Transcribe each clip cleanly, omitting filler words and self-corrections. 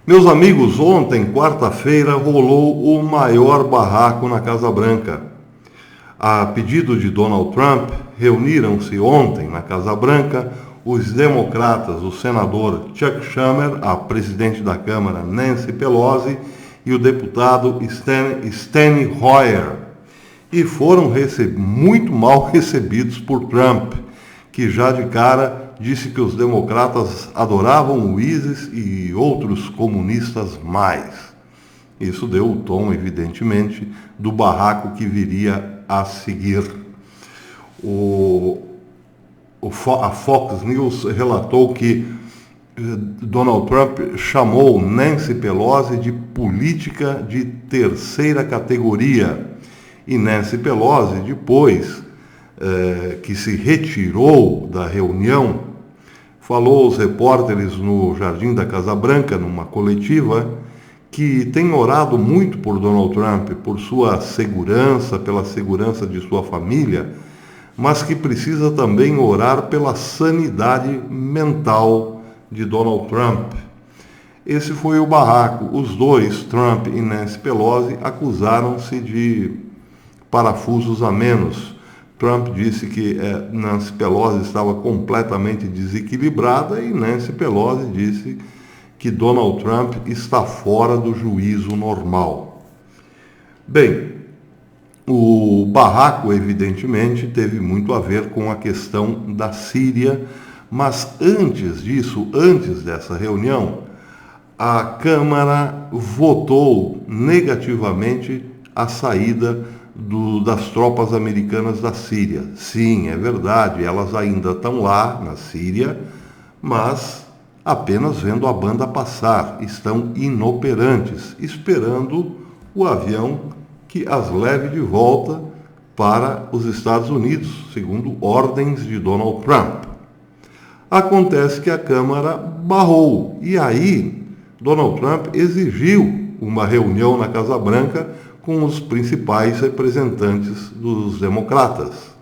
Meus amigos, ontem, quarta-feira, rolou o maior barraco na Casa Branca. A pedido de Donald Trump, reuniram-se ontem na Casa Branca os democratas, o senador Chuck Schumer, a presidente da Câmara Nancy Pelosi e o deputado Steny Hoyer, e foram muito mal recebidos por Trump, que já de cara disse que os democratas adoravam o ISIS e outros comunistas mais. Isso deu o tom, evidentemente, do barraco que viria a seguir. A Fox News relatou que Donald Trump chamou Nancy Pelosi de política de terceira categoria. E Nancy Pelosi, depois que se retirou da reunião, falou aos repórteres no Jardim da Casa Branca, numa coletiva, que tem orado muito por Donald Trump, por sua segurança, pela segurança de sua família, mas que precisa também orar pela sanidade mental de Donald Trump. Esse foi o barraco. Os dois, Trump e Nancy Pelosi, acusaram-se de parafusos a menos. Trump disse que Nancy Pelosi estava completamente desequilibrada e Nancy Pelosi disse que Donald Trump está fora do juízo normal. Bem, o barraco, evidentemente, teve muito a ver com a questão da Síria, mas antes disso, antes dessa reunião, a Câmara votou negativamente a saída das tropas americanas da Síria. Sim, é verdade, elas ainda estão lá na Síria, mas apenas vendo a banda passar, estão inoperantes, esperando o avião que as leve de volta para os Estados Unidos, segundo ordens de Donald Trump. Acontece que a Câmara barrou, e aí Donald Trump exigiu uma reunião na Casa Branca com os principais representantes dos democratas.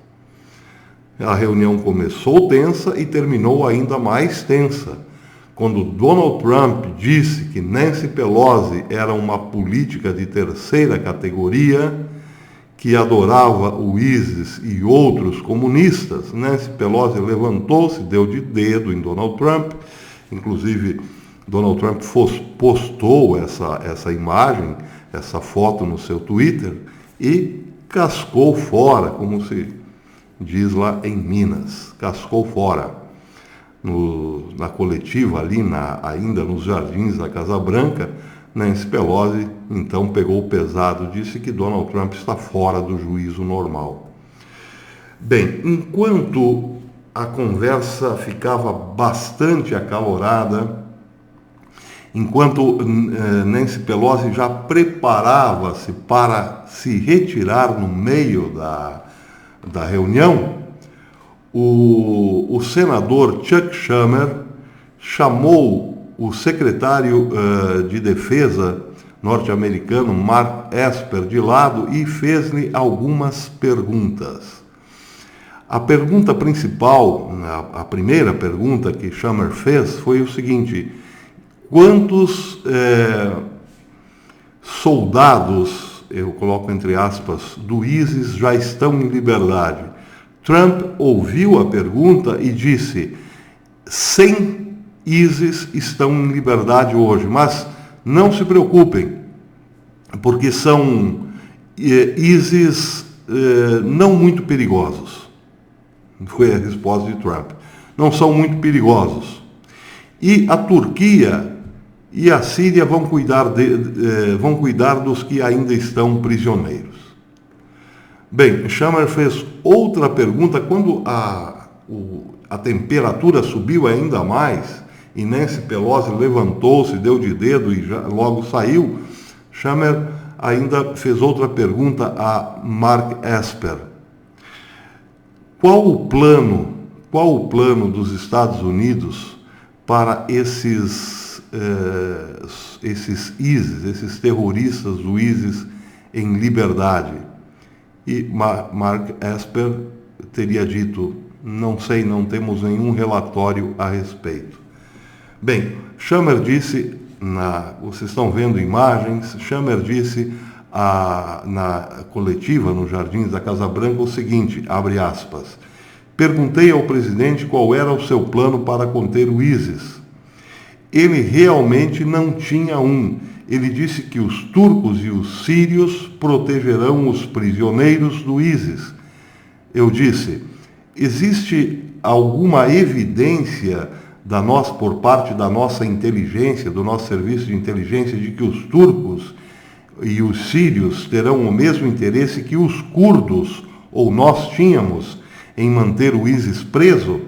A reunião começou tensa e terminou ainda mais tensa, quando Donald Trump disse que Nancy Pelosi era uma política de terceira categoria, que adorava o ISIS e outros comunistas. Nancy Pelosi levantou-se, deu de dedo em Donald Trump, inclusive Donald Trump postou essa imagem, essa foto no seu Twitter e cascou fora, como se diz lá em Minas, cascou fora. Na coletiva ali, ainda nos jardins da Casa Branca, Nancy Pelosi então pegou pesado, disse que Donald Trump está fora do juízo normal. Bem, enquanto a conversa ficava bastante acalorada, enquanto Nancy Pelosi já preparava-se para se retirar no meio da reunião, o senador Chuck Schumer chamou o secretário de Defesa norte-americano Mark Esper de lado e fez-lhe algumas perguntas. A pergunta principal, a primeira pergunta que Schumer fez foi o seguinte: quantos soldados, eu coloco entre aspas, do ISIS já estão em liberdade? Trump ouviu a pergunta e disse: 100 ISIS estão em liberdade hoje, mas não se preocupem, porque são ISIS não muito perigosos. Foi a resposta de Trump. Não são muito perigosos. E a Turquia e a Síria vão cuidar dos que ainda estão prisioneiros. Bem, Schumer fez outra pergunta quando a temperatura subiu ainda mais e Nancy Pelosi levantou-se, deu de dedo e logo saiu. Schumer ainda fez outra pergunta a Mark Esper. Qual o plano dos Estados Unidos para esses ISIS, esses terroristas do ISIS em liberdade? E Mark Esper teria dito: não sei, não temos nenhum relatório a respeito. Bem, Schumer disse vocês estão vendo imagens, Chammer disse na coletiva nos Jardins da Casa Branca o seguinte, abre aspas, perguntei ao presidente qual era o seu plano para conter o ISIS. Ele realmente não tinha um. Ele disse que os turcos e os sírios protegerão os prisioneiros do ISIS. Eu disse, existe alguma evidência por parte da nossa inteligência, do nosso serviço de inteligência, de que os turcos e os sírios terão o mesmo interesse que os curdos, ou nós tínhamos, em manter o ISIS preso?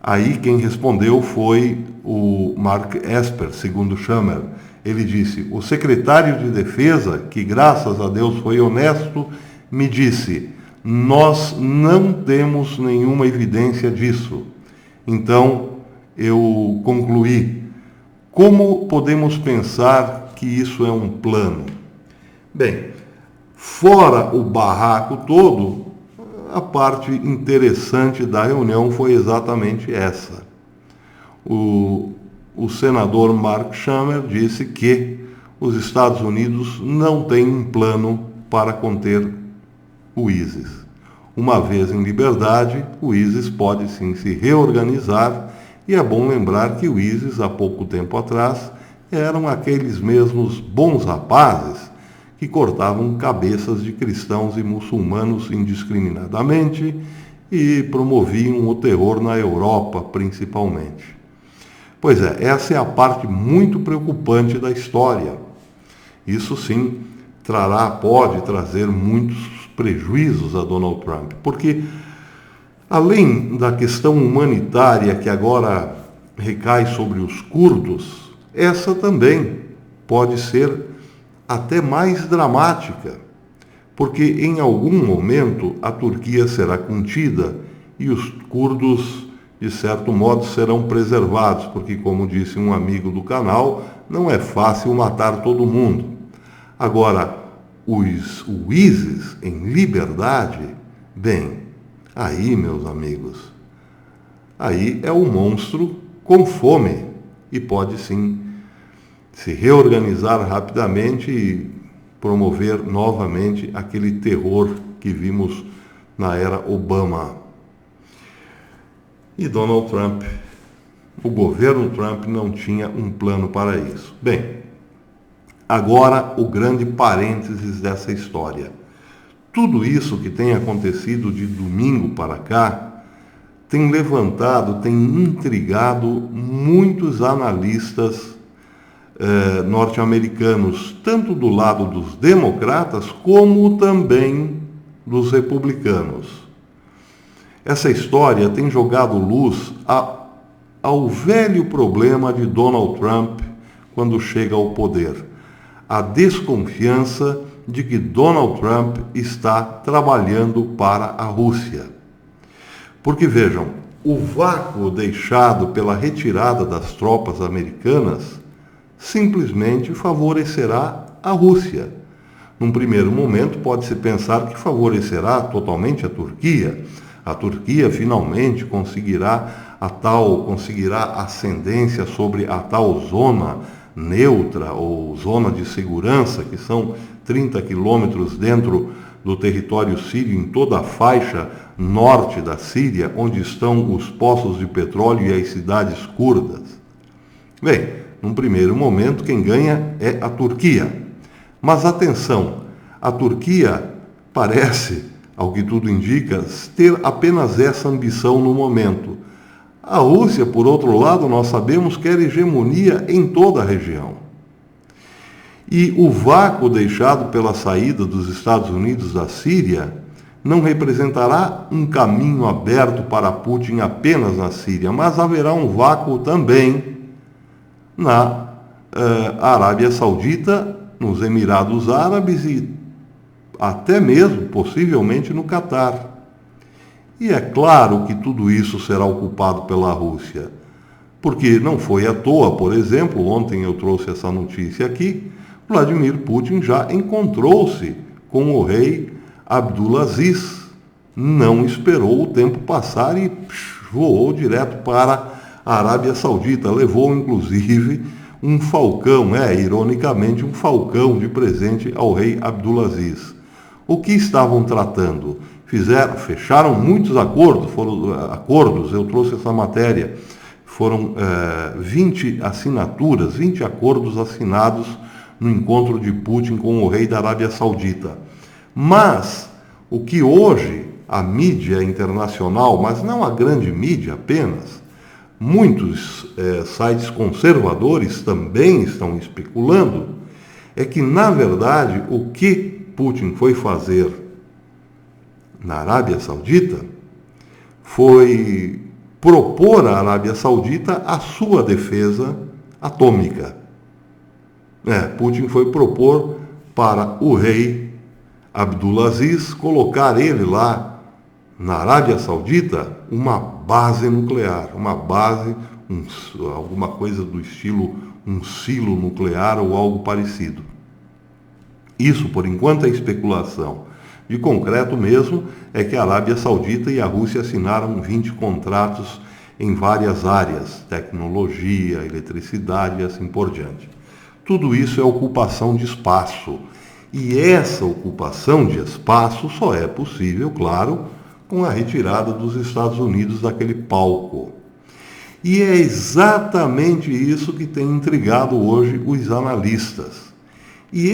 Aí quem respondeu foi o Mark Esper, segundo Chammer. Ele disse, o secretário de Defesa, que graças a Deus foi honesto, me disse, nós não temos nenhuma evidência disso. Então, eu concluí, como podemos pensar que isso é um plano? Bem, fora o barraco todo, a parte interessante da reunião foi exatamente essa. O senador Mark Chammer disse que os Estados Unidos não têm um plano para conter o ISIS. Uma vez em liberdade, o ISIS pode sim se reorganizar, e é bom lembrar que o ISIS, há pouco tempo atrás, eram aqueles mesmos bons rapazes que cortavam cabeças de cristãos e muçulmanos indiscriminadamente e promoviam o terror na Europa, principalmente. Pois é, essa é a parte muito preocupante da história. Isso sim pode trazer muitos prejuízos a Donald Trump, porque além da questão humanitária que agora recai sobre os curdos, essa também pode ser até mais dramática, porque em algum momento a Turquia será contida e os curdos, de certo modo, serão preservados, porque, como disse um amigo do canal, não é fácil matar todo mundo. Agora, o ISIS em liberdade, bem, aí, meus amigos, aí é um monstro com fome e pode sim se reorganizar rapidamente e promover novamente aquele terror que vimos na era Obama. E Donald Trump, o governo Trump não tinha um plano para isso. Bem, agora o grande parênteses dessa história. Tudo isso que tem acontecido de domingo para cá tem levantado, tem intrigado muitos analistas norte-americanos, tanto do lado dos democratas como também dos republicanos. Essa história tem jogado luz ao velho problema de Donald Trump quando chega ao poder, a desconfiança de que Donald Trump está trabalhando para a Rússia. Porque vejam, o vácuo deixado pela retirada das tropas americanas simplesmente favorecerá a Rússia. Num primeiro momento, pode-se pensar que favorecerá totalmente a Turquia. A Turquia finalmente conseguirá ascendência sobre a tal zona neutra ou zona de segurança, que são 30 quilômetros dentro do território sírio, em toda a faixa norte da Síria, onde estão os poços de petróleo e as cidades curdas. Bem, num primeiro momento, quem ganha é a Turquia. Mas atenção, a Turquia parece, ao que tudo indica, ter apenas essa ambição no momento. A Rússia, por outro lado, nós sabemos, quer hegemonia em toda a região. E o vácuo deixado pela saída dos Estados Unidos da Síria não representará um caminho aberto para Putin apenas na Síria, mas haverá um vácuo também na Arábia Saudita, nos Emirados Árabes e até mesmo, possivelmente, no Catar. E é claro que tudo isso será ocupado pela Rússia, porque não foi à toa, por exemplo, ontem eu trouxe essa notícia aqui, Vladimir Putin já encontrou-se com o rei Abdulaziz, não esperou o tempo passar e voou direto para a Arábia Saudita, levou inclusive um falcão, ironicamente, um falcão de presente ao rei Abdulaziz. O que estavam tratando? Fecharam muitos acordos, eu trouxe essa matéria, foram 20 assinaturas, 20 acordos assinados no encontro de Putin com o rei da Arábia Saudita. Mas o que hoje a mídia internacional, mas não a grande mídia apenas, muitos sites conservadores também estão especulando, é que, na verdade, o que Putin foi fazer na Arábia Saudita foi propor à Arábia Saudita a sua defesa atômica. Putin foi propor para o rei Abdulaziz colocar ele lá na Arábia Saudita uma base nuclear, alguma coisa do estilo um silo nuclear ou algo parecido. Isso, por enquanto, é especulação. De concreto mesmo é que a Arábia Saudita e a Rússia assinaram 20 contratos em várias áreas, tecnologia, eletricidade e assim por diante. Tudo isso é ocupação de espaço. E essa ocupação de espaço só é possível, claro, com a retirada dos Estados Unidos daquele palco. E é exatamente isso que tem intrigado hoje os analistas. E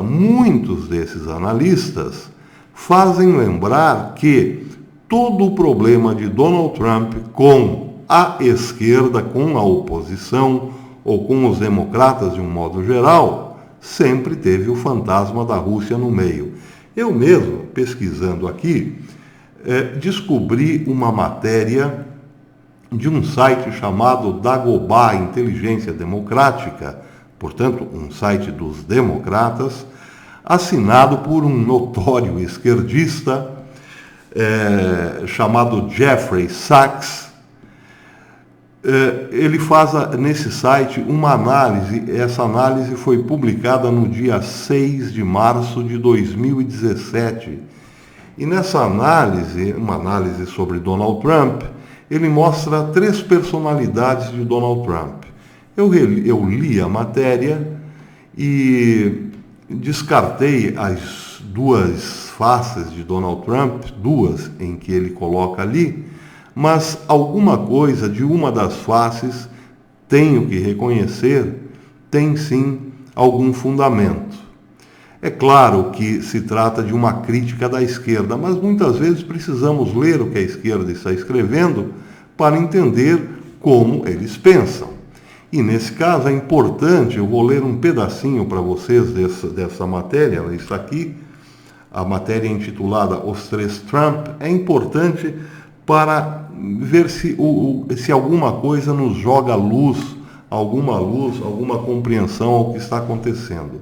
muitos desses analistas fazem lembrar que todo o problema de Donald Trump com a esquerda, com a oposição ou com os democratas de um modo geral, sempre teve o fantasma da Rússia no meio. Eu mesmo, pesquisando aqui, descobri uma matéria de um site chamado Dagobah Inteligência Democrática, portanto, um site dos democratas, assinado por um notório esquerdista chamado Jeffrey Sachs. Ele faz nesse site uma análise, essa análise foi publicada no dia 6 de março de 2017. E nessa análise, uma análise sobre Donald Trump, ele mostra 3 personalidades de Donald Trump. Eu li a matéria e descartei as 2 faces de Donald Trump, 2 em que ele coloca ali, mas alguma coisa de uma das faces, tenho que reconhecer, tem sim algum fundamento. É claro que se trata de uma crítica da esquerda, mas muitas vezes precisamos ler o que a esquerda está escrevendo para entender como eles pensam. E nesse caso é importante, eu vou ler um pedacinho para vocês dessa matéria, ela está aqui, a matéria intitulada Os 3 Trump, é importante para ver se alguma coisa nos joga luz, alguma compreensão ao que está acontecendo.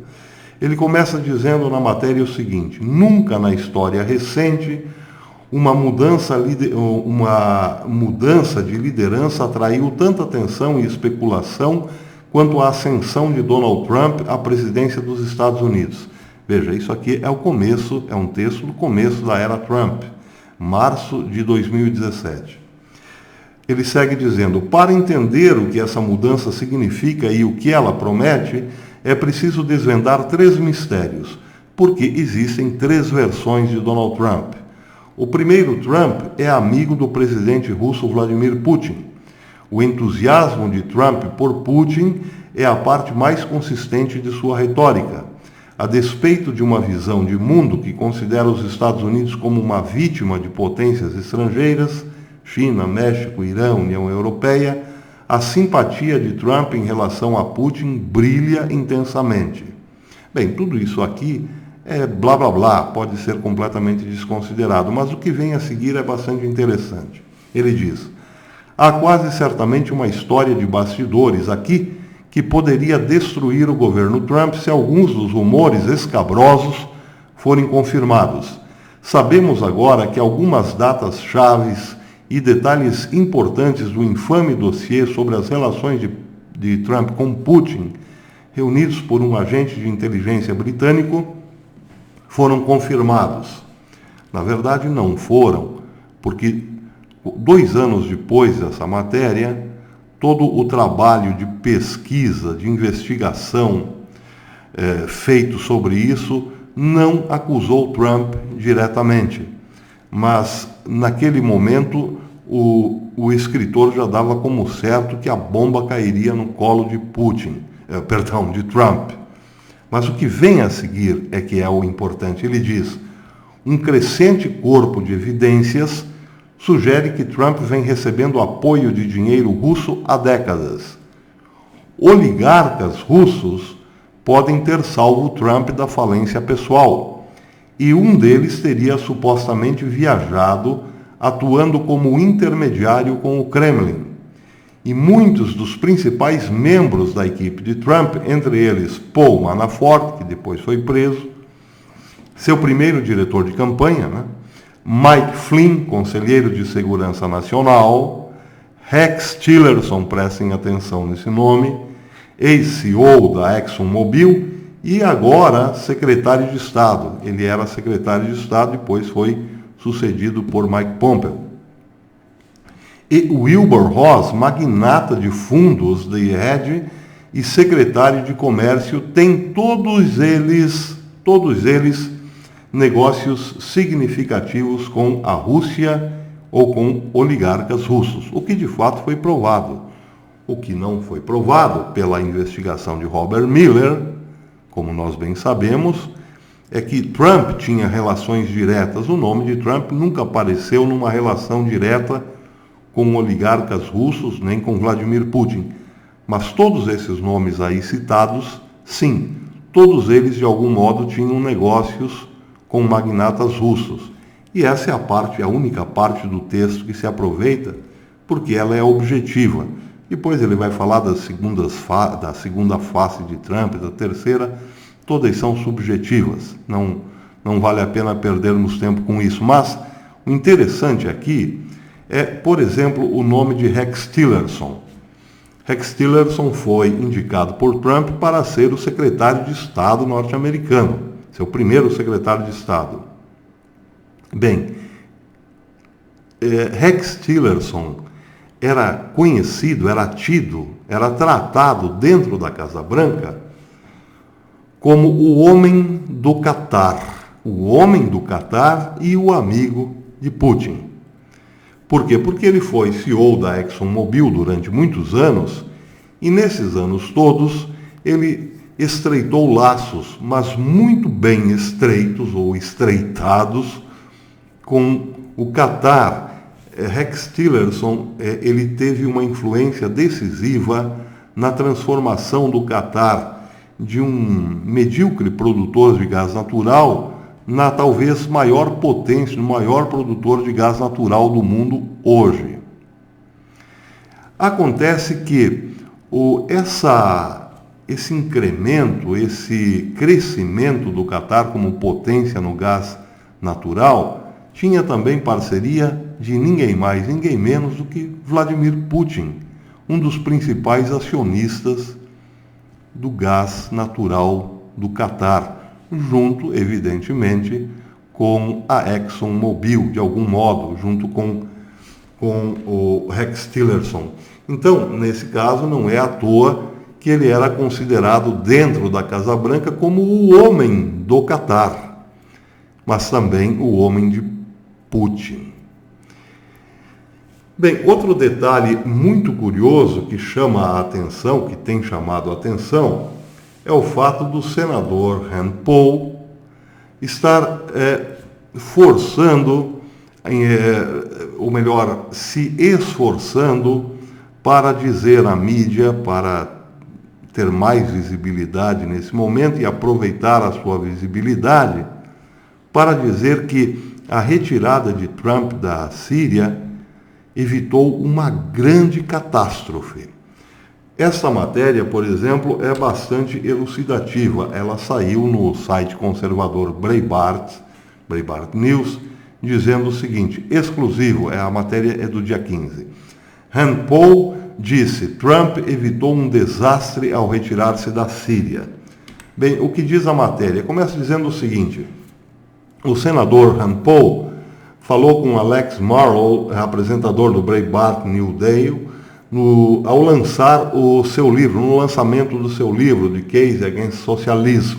Ele começa dizendo na matéria o seguinte: nunca na história recente uma mudança de liderança atraiu tanta atenção e especulação quanto a ascensão de Donald Trump à presidência dos Estados Unidos. Veja, isso aqui é um texto do começo da era Trump, março de 2017. Ele segue dizendo: para entender o que essa mudança significa e o que ela promete, é preciso desvendar 3 mistérios, porque existem 3 versões de Donald Trump. O primeiro Trump é amigo do presidente russo Vladimir Putin. O entusiasmo de Trump por Putin é a parte mais consistente de sua retórica. A despeito de uma visão de mundo que considera os Estados Unidos como uma vítima de potências estrangeiras, China, México, Irã, União Europeia, a simpatia de Trump em relação a Putin brilha intensamente. Bem, tudo isso aqui é blá blá blá, pode ser completamente desconsiderado, mas o que vem a seguir é bastante interessante. Ele diz: há quase certamente uma história de bastidores aqui que poderia destruir o governo Trump se alguns dos rumores escabrosos forem confirmados. Sabemos agora que algumas datas chaves e detalhes importantes do infame dossiê sobre as relações de Trump com Putin, reunidos por um agente de inteligência britânico, foram confirmados. Na verdade, não foram, porque 2 anos depois dessa matéria, todo o trabalho de pesquisa, de investigação feito sobre isso, não acusou Trump diretamente. Mas, naquele momento, o escritor já dava como certo que a bomba cairia no colo de de Trump. Mas o que vem a seguir é que é o importante. Ele diz: um crescente corpo de evidências sugere que Trump vem recebendo apoio de dinheiro russo há décadas. Oligarcas russos podem ter salvo Trump da falência pessoal, e um deles teria supostamente viajado atuando como intermediário com o Kremlin. E muitos dos principais membros da equipe de Trump, entre eles Paul Manafort, que depois foi preso, seu primeiro diretor de campanha, Mike Flynn, conselheiro de segurança nacional, Rex Tillerson, prestem atenção nesse nome, ex-CEO da ExxonMobil e agora secretário de Estado. Ele era secretário de Estado, depois foi sucedido por Mike Pompeo. E Wilbur Ross, magnata de fundos de hedge e secretário de comércio, tem todos eles negócios significativos com a Rússia ou com oligarcas russos, o que de fato foi provado. O que não foi provado pela investigação de Robert Mueller, como nós bem sabemos, é que Trump tinha relações diretas. O nome de Trump nunca apareceu numa relação direta com oligarcas russos, nem com Vladimir Putin. Mas todos esses nomes aí citados, sim, todos eles de algum modo tinham negócios com magnatas russos. E essa é a única parte do texto que se aproveita, porque ela é objetiva. Depois ele vai falar da segunda face de Trump, da terceira, todas são subjetivas. Não vale a pena perdermos tempo com isso. Mas o interessante aqui é, por exemplo, o nome de Rex Tillerson. Rex Tillerson foi indicado por Trump para ser o secretário de Estado norte-americano, seu primeiro secretário de Estado. Bem, Rex Tillerson era conhecido, era tratado dentro da Casa Branca como o homem do Catar. O homem do Catar e o amigo de Putin. Por quê? Porque ele foi CEO da ExxonMobil durante muitos anos e nesses anos todos ele estreitou laços, mas muito bem estreitos ou estreitados com o Catar. Rex Tillerson ele teve uma influência decisiva na transformação do Catar de um medíocre produtor de gás natural na talvez maior potência, no maior produtor de gás natural do mundo hoje. Acontece que esse incremento, esse crescimento do Catar como potência no gás natural, tinha também parceria de ninguém mais, ninguém menos do que Vladimir Putin, um dos principais acionistas do gás natural do Catar, junto, evidentemente, com a ExxonMobil, de algum modo, junto com o Rex Tillerson. Então, nesse caso, não é à toa que ele era considerado dentro da Casa Branca como o homem do Catar, mas também o homem de Putin. Bem, outro detalhe muito curioso que chama a atenção, que tem chamado a atenção, é o fato do senador Rand Paul estar se esforçando para dizer à mídia, para ter mais visibilidade nesse momento e aproveitar a sua visibilidade, para dizer que a retirada de Trump da Síria evitou uma grande catástrofe. Essa matéria, por exemplo, é bastante elucidativa. Ela saiu no site conservador Breitbart News, dizendo o seguinte, exclusivo, a matéria é do dia 15. Rand Paul disse, Trump evitou um desastre ao retirar-se da Síria. Bem, o que diz a matéria? Começa dizendo o seguinte, o senador Rand Paul falou com Alex Marlow, apresentador do Breitbart News Daily, ao lançar o seu livro, no lançamento do seu livro, The Case Against Socialism,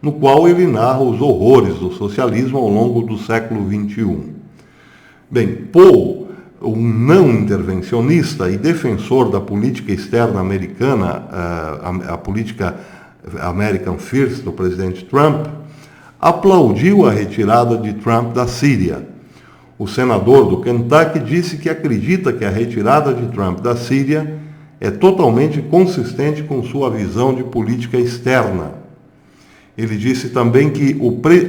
no qual ele narra os horrores do socialismo ao longo do século XXI. Bem, Paul, um não intervencionista e defensor da política externa americana, a política American First do presidente Trump, aplaudiu a retirada de Trump da Síria. O senador do Kentucky disse que acredita que a retirada de Trump da Síria é totalmente consistente com sua visão de política externa. Ele disse também que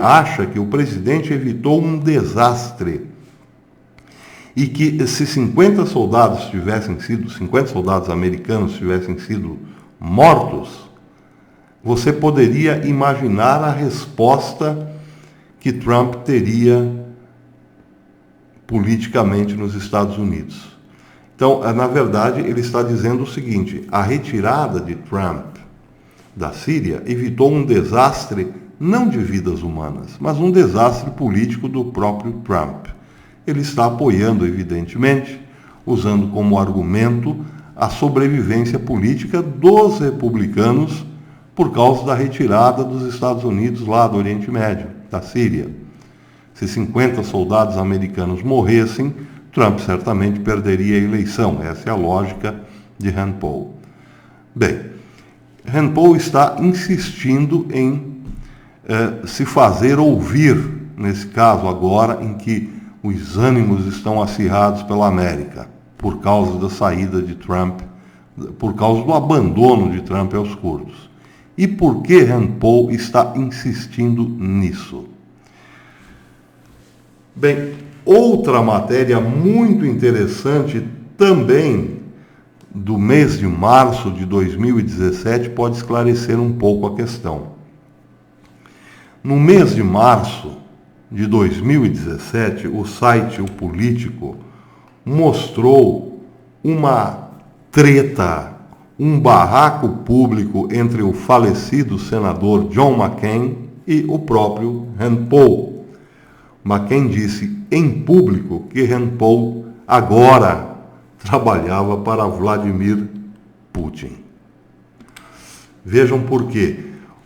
acha que o presidente evitou um desastre e que se 50 soldados americanos tivessem sido mortos, você poderia imaginar a resposta que Trump teria politicamente nos Estados Unidos. Então, na verdade, ele está dizendo o seguinte: a retirada de Trump da Síria evitou um desastre não de vidas humanas, mas um desastre político do próprio Trump. Ele está apoiando, evidentemente, usando como argumento a sobrevivência política dos republicanos por causa da retirada dos Estados Unidos lá do Oriente Médio, da Síria. Se 50 soldados americanos morressem, Trump certamente perderia a eleição. Essa é a lógica de Rand Paul. Bem, Rand Paul está insistindo em se fazer ouvir, nesse caso agora, em que os ânimos estão acirrados pela América, por causa da saída de Trump, por causa do abandono de Trump aos curdos. E por que Rand Paul está insistindo nisso? Bem, outra matéria muito interessante também do mês de março de 2017 pode esclarecer um pouco a questão. No mês de março de 2017, o site O Político mostrou uma treta, um barraco público entre o falecido senador John McCain e o próprio Rand Paul. McCain disse em público que Rand Paul agora trabalhava para Vladimir Putin. Vejam por quê.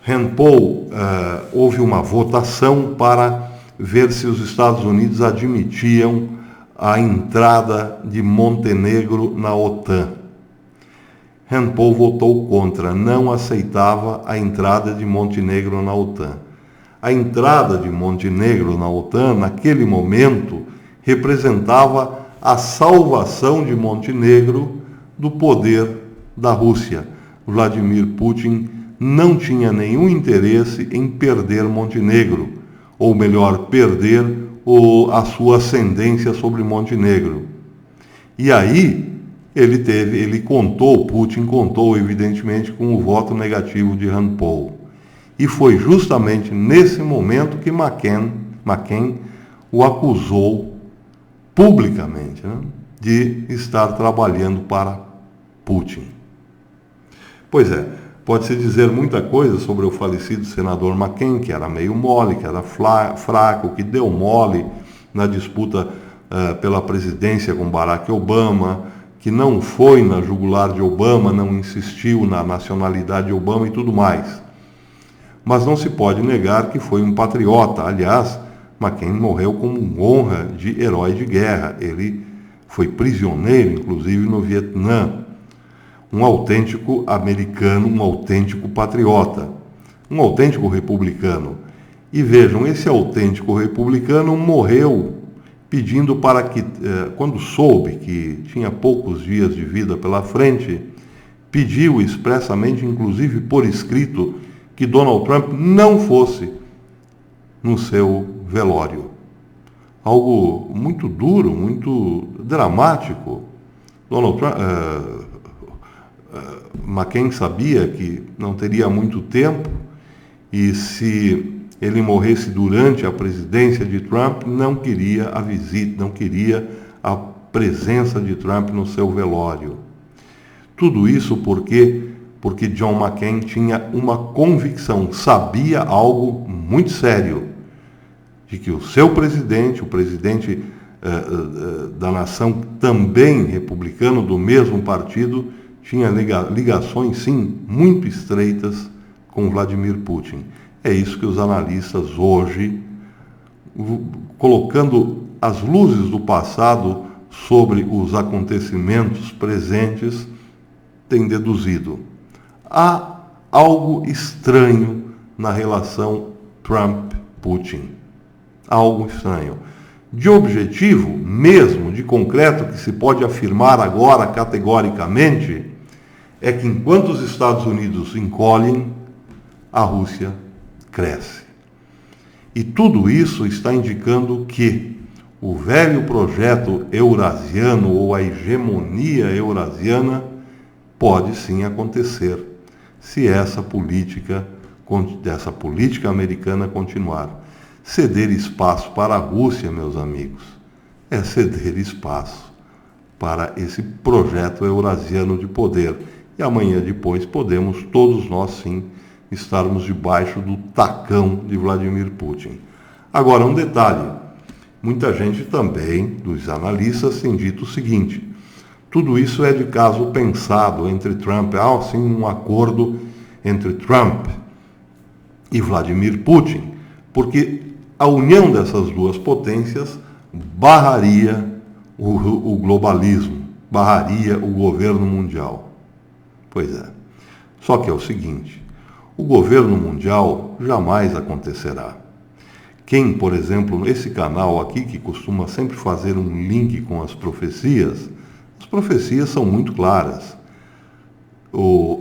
Rand Paul, houve uma votação para ver se os Estados Unidos admitiam a entrada de Montenegro na OTAN. Rand Paul votou contra, não aceitava a entrada de Montenegro na OTAN. A entrada de Montenegro na OTAN, naquele momento, representava a salvação de Montenegro do poder da Rússia. Vladimir Putin não tinha nenhum interesse em perder Montenegro, ou melhor, perder a sua ascendência sobre Montenegro. E aí, Putin contou evidentemente com o voto negativo de Rand Paul. E foi justamente nesse momento que McCain o acusou publicamente, de estar trabalhando para Putin. Pois é, pode-se dizer muita coisa sobre o falecido senador McCain, que era meio mole, que era fraco, que deu mole na disputa pela presidência com Barack Obama, que não foi na jugular de Obama, não insistiu na nacionalidade de Obama e tudo mais. Mas não se pode negar que foi um patriota. Aliás, McCain morreu com honra de herói de guerra. Ele foi prisioneiro, inclusive, no Vietnã. Um autêntico americano, um autêntico patriota, um autêntico republicano. E vejam, esse autêntico republicano morreu pedindo para que, quando soube que tinha poucos dias de vida pela frente, pediu expressamente, inclusive por escrito, que Donald Trump não fosse no seu velório. Algo muito duro, muito dramático. McCain sabia que não teria muito tempo e se ele morresse durante a presidência de Trump, não queria a visita, não queria a presença de Trump no seu velório. Tudo isso porque John McCain tinha uma convicção, sabia algo muito sério, de que o seu presidente, o presidente da nação, também republicano, do mesmo partido, tinha ligações, sim, muito estreitas com Vladimir Putin. É isso que os analistas hoje, colocando as luzes do passado sobre os acontecimentos presentes, têm deduzido. Há algo estranho na relação Trump-Putin. Algo estranho. De objetivo, mesmo de concreto, que se pode afirmar agora categoricamente, é que enquanto os Estados Unidos encolhem, a Rússia cresce. E tudo isso está indicando que o velho projeto eurasiano ou a hegemonia eurasiana pode sim acontecer se essa política americana continuar. Ceder espaço para a Rússia, meus amigos, é ceder espaço para esse projeto eurasiano de poder. E amanhã depois podemos todos nós sim estarmos debaixo do tacão de Vladimir Putin. Agora, um detalhe. Muita gente também, dos analistas, tem dito o seguinte: tudo isso é de caso pensado entre Trump, sim, um acordo entre Trump e Vladimir Putin, porque a união dessas duas potências barraria o globalismo, barraria o governo mundial. Pois é. Só que é o seguinte: o governo mundial jamais acontecerá. Quem, por exemplo, esse canal aqui, que costuma sempre fazer um link com as profecias são muito claras.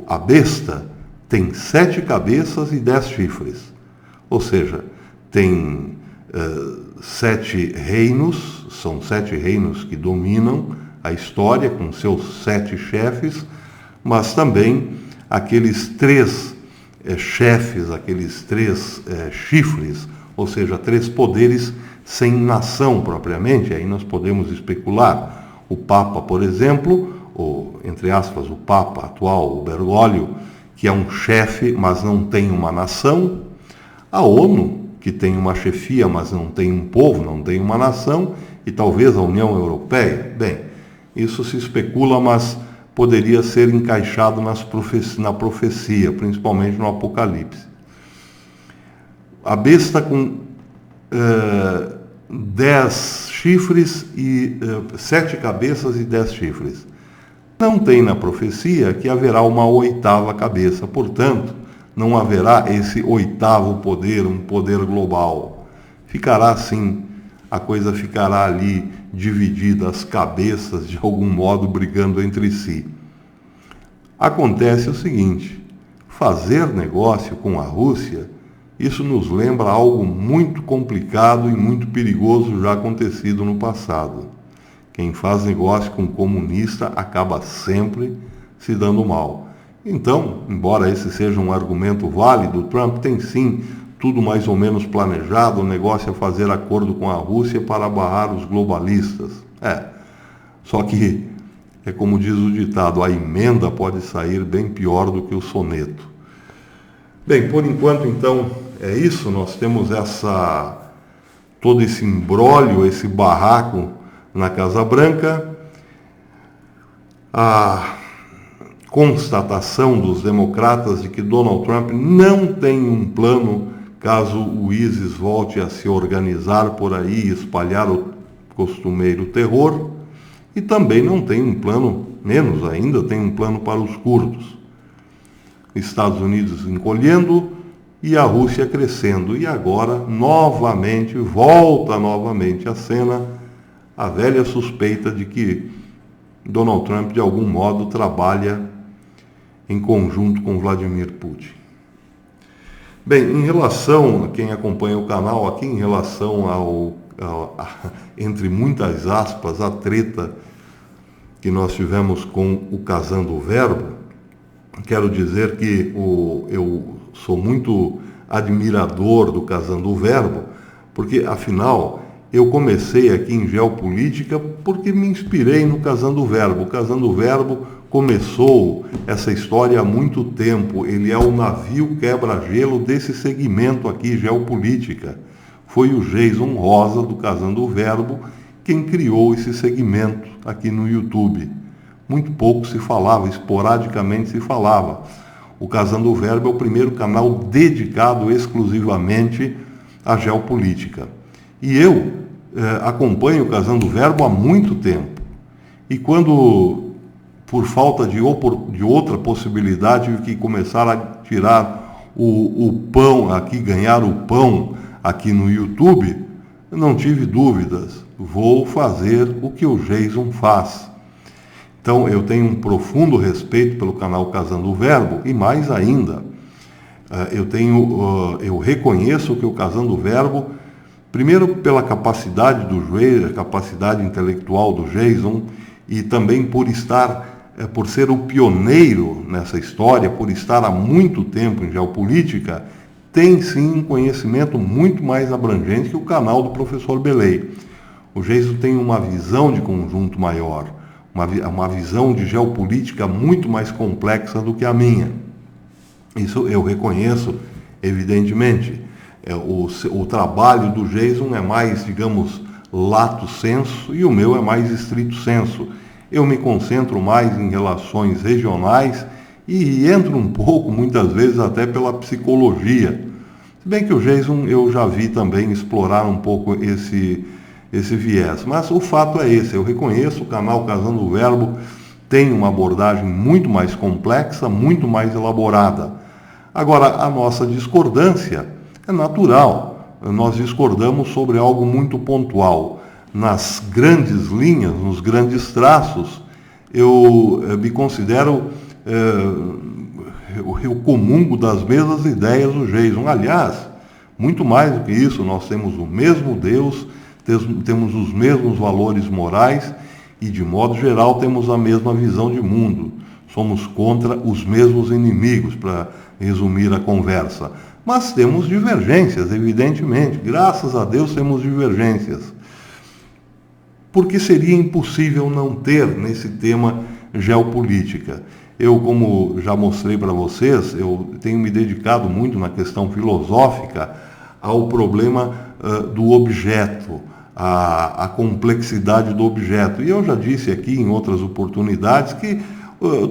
A besta tem 7 cabeças e 10 chifres. Ou seja, tem 7 reinos, são 7 reinos que dominam a história com seus 7 chefes, mas também aqueles 3 chefes, aqueles 3 chifres, ou seja, 3 poderes sem nação propriamente. Aí nós podemos especular. O Papa, por exemplo, entre aspas, o Papa atual, o Bergoglio, que é um chefe, mas não tem uma nação. A ONU, que tem uma chefia, mas não tem um povo, não tem uma nação. E talvez a União Europeia. Bem, isso se especula, mas poderia ser encaixado na profecia, principalmente no Apocalipse. A besta com 10 chifres e 7 cabeças e 10 chifres. Não tem na profecia que haverá uma 8ª cabeça, portanto, não haverá esse 8º poder, um poder global. Ficará assim, a coisa ficará ali dividida, as cabeças de algum modo brigando entre si. Acontece o seguinte: fazer negócio com a Rússia, isso nos lembra algo muito complicado e muito perigoso já acontecido no passado. Quem faz negócio com um comunista acaba sempre se dando mal. Então, embora esse seja um argumento válido, Trump tem sim tudo mais ou menos planejado. O negócio é fazer acordo com a Rússia para barrar os globalistas. Só que, é como diz o ditado, a emenda pode sair bem pior do que o soneto. Bem, por enquanto, então, é isso. Nós temos todo esse imbróglio, esse barraco na Casa Branca. A constatação dos democratas de que Donald Trump não tem um plano caso o ISIS volte a se organizar por aí e espalhar o costumeiro terror. E também não tem um plano, menos ainda, tem um plano para os curdos. Estados Unidos encolhendo e a Rússia crescendo. E agora, volta novamente à cena a velha suspeita de que Donald Trump, de algum modo, trabalha em conjunto com Vladimir Putin. Bem, em relação a quem acompanha o canal aqui, em relação entre muitas aspas, a treta que nós tivemos com o Casando o Verbo, quero dizer que eu sou muito admirador do Casando o Verbo, porque, afinal, eu comecei aqui em Geopolítica porque me inspirei no Casando o Verbo. O Casando o Verbo começou essa história há muito tempo. Ele é o navio quebra-gelo desse segmento aqui, Geopolítica. Foi o Jason Rosa, do Casando o Verbo, quem criou esse segmento aqui no YouTube. Muito pouco se falava, esporadicamente se falava. O Casando o Verbo é o primeiro canal dedicado exclusivamente à geopolítica. E eu acompanho o Casando o Verbo há muito tempo. E quando, por falta de outra possibilidade, tive que começar a tirar o pão aqui, ganhar o pão aqui no YouTube, não tive dúvidas. Vou fazer o que o Jason faz. Então, eu tenho um profundo respeito pelo canal Casando o Verbo e mais ainda, eu reconheço que o Casando o Verbo, primeiro pela capacidade do Jason, a capacidade intelectual do Jason, e também por ser o pioneiro nessa história, por estar há muito tempo em geopolítica, tem sim um conhecimento muito mais abrangente que o canal do professor Belay. O Jason tem uma visão de conjunto maior, uma visão de geopolítica muito mais complexa do que a minha. Isso eu reconheço, evidentemente. O trabalho do Jason é mais, digamos, lato sensu e o meu é mais estrito sensu. Eu me concentro mais em relações regionais e entro um pouco, muitas vezes, até pela psicologia. Se bem que o Jason eu já vi também explorar um pouco esse viés. Mas o fato é esse, eu reconheço o canal Casando o Verbo tem uma abordagem muito mais complexa, muito mais elaborada. Agora, a nossa discordância é natural. Nós discordamos sobre algo muito pontual. Nas grandes linhas, nos grandes traços, eu me considero, eu comungo das mesmas ideias do Jason. Aliás, muito mais do que isso, nós temos o mesmo Deus, temos os mesmos valores morais e, de modo geral, temos a mesma visão de mundo. Somos contra os mesmos inimigos, para resumir a conversa. Mas temos divergências, evidentemente. Graças a Deus temos divergências. Porque seria impossível não ter nesse tema geopolítica. Eu, como já mostrei para vocês, eu tenho me dedicado muito na questão filosófica ao problema do objeto, a complexidade do objeto. E eu já disse aqui em outras oportunidades que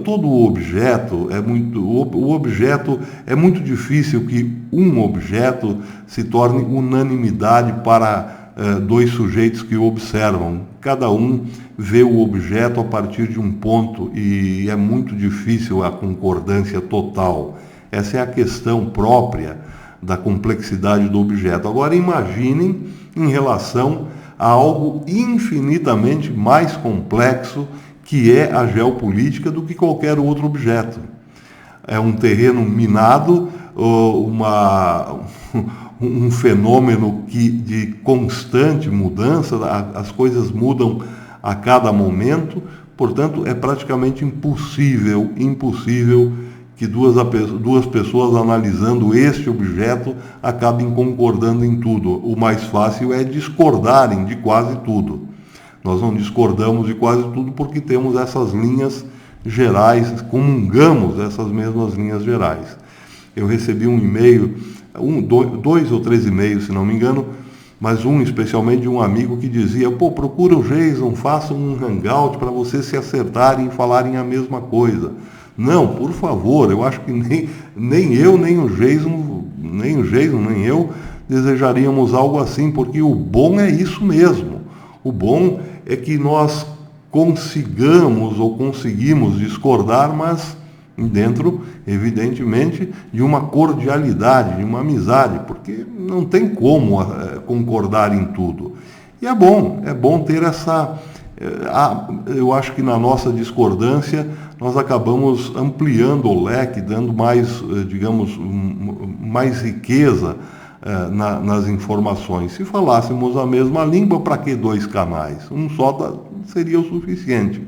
todo objeto o objeto é muito difícil que um objeto se torne unanimidade para dois sujeitos que o observam. Cada um vê o objeto a partir de um ponto e é muito difícil a concordância total. Essa é a questão própria da complexidade do objeto. Agora imaginem em relação a algo infinitamente mais complexo que é a geopolítica do que qualquer outro objeto. É um terreno minado, um fenômeno de constante mudança, as coisas mudam a cada momento, portanto é praticamente impossível que duas pessoas analisando este objeto acabem concordando em tudo. O mais fácil é discordarem de quase tudo. Nós não discordamos de quase tudo porque temos essas linhas gerais, comungamos essas mesmas linhas gerais. Eu recebi um e-mail, dois ou três e-mails, se não me engano, mas um especialmente de um amigo que dizia: procura o Jason, faça um hangout para vocês se acertarem e falarem a mesma coisa. Não, por favor, eu acho que nem eu, nem o Jason, nem eu desejaríamos algo assim, porque o bom é isso mesmo. O bom é que nós consigamos ou conseguimos discordar, mas dentro, evidentemente, de uma cordialidade, de uma amizade, porque não tem como concordar em tudo. E é bom ter essa... eu acho que na nossa discordância nós acabamos ampliando o leque, dando mais, digamos, mais riqueza nas informações. Se falássemos a mesma língua, para que dois canais? Um só seria o suficiente.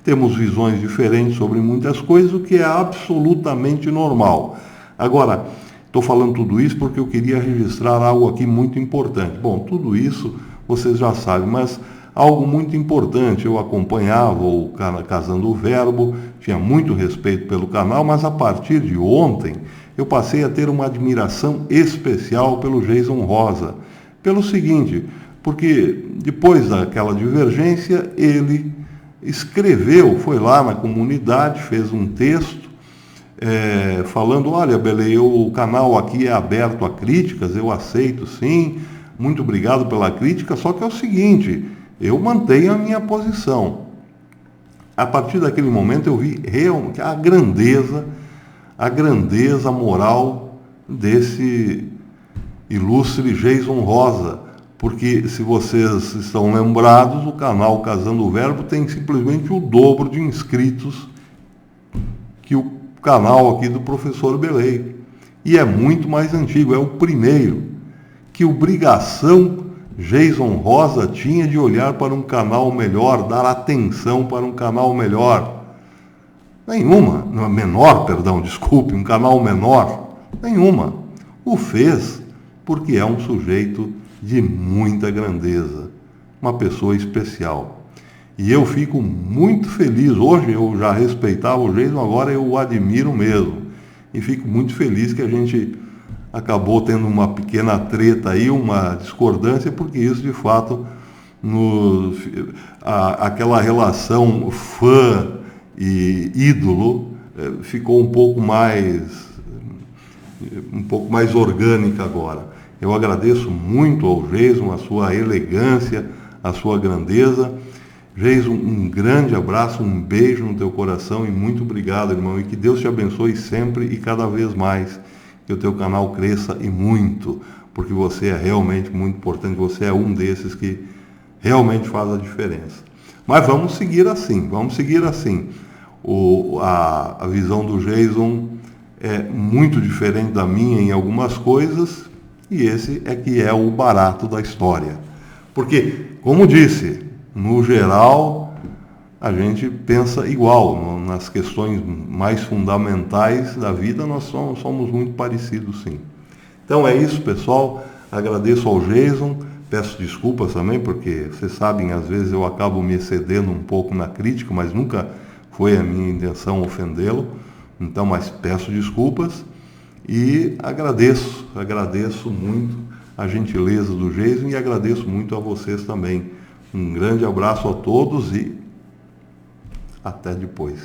Temos visões diferentes sobre muitas coisas, o que é absolutamente normal. Agora, estou falando tudo isso porque eu queria registrar algo aqui muito importante. Bom, tudo isso vocês já sabem, mas algo muito importante. Eu acompanhava o Casando o Verbo, tinha muito respeito pelo canal, mas a partir de ontem eu passei a ter uma admiração especial pelo Jason Rosa. Pelo seguinte, porque depois daquela divergência ele escreveu, foi lá na comunidade, fez um texto falando, olha, Belê, o canal aqui é aberto a críticas, eu aceito sim, muito obrigado pela crítica, só que é o seguinte, eu mantenho a minha posição. A partir daquele momento eu vi realmente a grandeza moral desse ilustre Jason Rosa, porque se vocês estão lembrados, o canal Casando o Verbo tem simplesmente o dobro de inscritos que o canal aqui do professor Belê. E é muito mais antigo, é o primeiro. Que obrigação Jason Rosa tinha de olhar para um canal melhor, dar atenção para um canal melhor? Nenhuma, um canal menor. Nenhuma. O fez porque é um sujeito de muita grandeza, uma pessoa especial. E eu fico muito feliz, hoje eu já respeitava o Jason, agora eu o admiro mesmo. E fico muito feliz que a gente acabou tendo uma pequena treta aí, uma discordância, porque isso de fato, aquela relação fã e ídolo ficou um pouco mais orgânica agora. Eu agradeço muito ao Jason, a sua elegância, a sua grandeza. Jason, um grande abraço, um beijo no teu coração e muito obrigado, irmão. E que Deus te abençoe sempre e cada vez mais. Que o teu canal cresça e muito, porque você é realmente muito importante, você é um desses que realmente faz a diferença. Mas vamos seguir assim. A visão do Jason é muito diferente da minha em algumas coisas, e esse é que é o barato da história. Porque, como disse, no geral, a gente pensa igual, nas questões mais fundamentais da vida nós somos muito parecidos, sim. Então é isso, pessoal, agradeço ao Jason, peço desculpas também, porque vocês sabem, às vezes eu acabo me excedendo um pouco na crítica, mas nunca foi a minha intenção ofendê-lo, então, mas peço desculpas e agradeço muito a gentileza do Jason e agradeço muito a vocês também. Um grande abraço a todos e até depois.